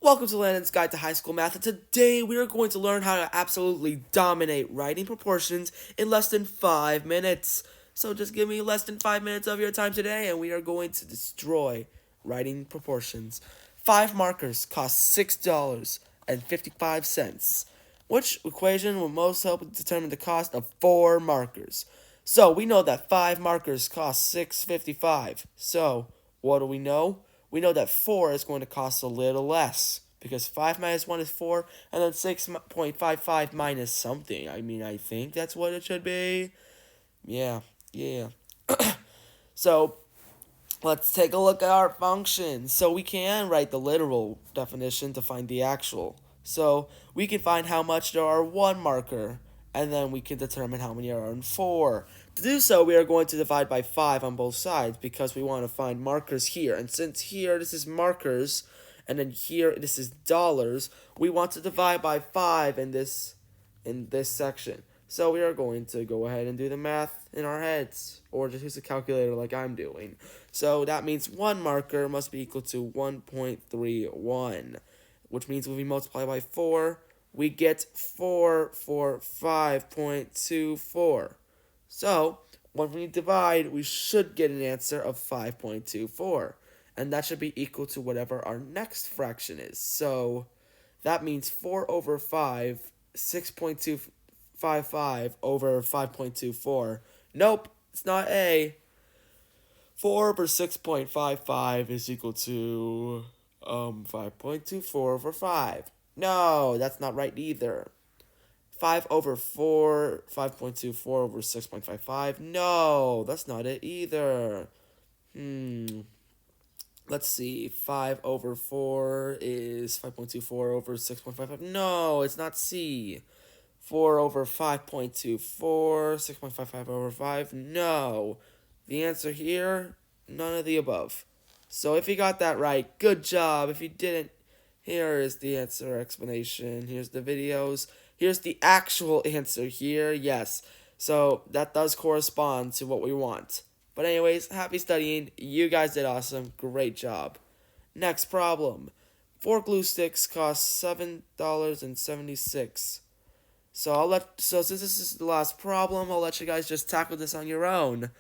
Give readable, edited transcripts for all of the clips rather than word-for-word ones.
Welcome to Landon's Guide to High School Math, and today we are going to learn how to absolutely dominate writing proportions in less than 5 minutes. So just give me less than 5 minutes of your time today, and we are going to destroy writing proportions. 5 markers cost $6.55. Which equation will most help determine the cost of 4 markers? So we know that 5 markers cost $6.55. So what do we know? We know that 4 is going to cost a little less because 5 minus 1 is 4, and then 6.55 minus something. I think that's what it should be. Yeah. So, let's take a look at our function. So, we can write the literal definition to find the actual. So, we can find how much there are 1 marker, and then we can determine how many are on 4. To do so, we are going to divide by 5 on both sides because we want to find markers here. And since here this is markers, and then here this is dollars, we want to divide by 5 in this section. So we are going to go ahead and do the math in our heads, or just use a calculator like I'm doing. So that means 1 marker must be equal to 1.31, which means when we multiply by 4, we get 445.24. So, when we divide, we should get an answer of 5.24. And that should be equal to whatever our next fraction is. So, that means 4 over 5, 6.255 over 5.24. Nope, it's not A. 4 over 6.55 is equal to 5.24 over 5. No, that's not right either. 5 over 4, 5.24 over 6.55. No, that's not it either. Let's see. 5 over 4 is 5.24 over 6.55. No, it's not C. 4 over 5.24, 6.55 over 5. No. The answer here, none of the above. So if you got that right, good job. If you didn't, here is the answer explanation. Here's the videos. Here's the actual answer here. Yes. So that does correspond to what we want. But anyways, happy studying. You guys did awesome. Great job. Next problem. 4 glue sticks cost $7.76. So since this is the last problem, I'll let you guys just tackle this on your own.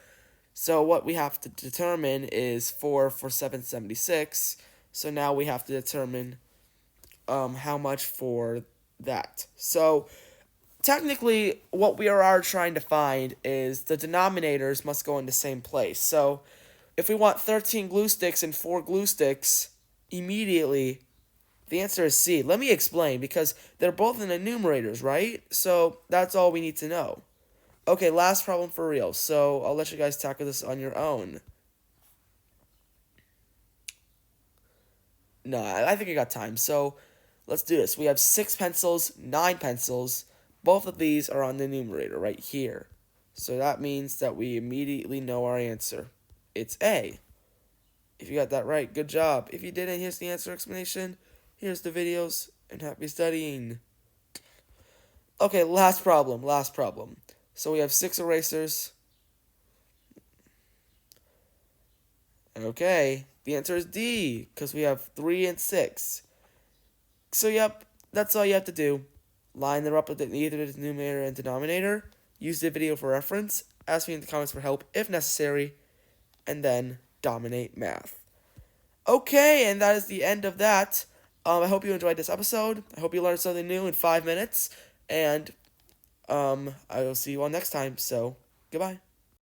So what we have to determine is 4 for $7.76. So now we have to determine how much for that. So technically what we are trying to find is the denominators must go in the same place. So if we want 13 glue sticks and 4 glue sticks immediately, the answer is C. Let me explain, because they're both in the numerators, right? So that's all we need to know. Okay, last problem for real. So I'll let you guys tackle this on your own. No, I think I got time. So let's do this. We have 6 pencils, 9 pencils. Both of these are on the numerator right here. So that means that we immediately know our answer. It's A. If you got that right, good job. If you didn't, here's the answer explanation. Here's the videos, and happy studying. Okay, last problem. So we have 6 erasers. Okay, the answer is D, because we have 3 and 6. So, yep, that's all you have to do. Line them up with either the numerator and denominator. Use the video for reference. Ask me in the comments for help if necessary. And then dominate math. Okay, and that is the end of that. I hope you enjoyed this episode. I hope you learned something new in 5 minutes. And I will see you all next time. So, goodbye.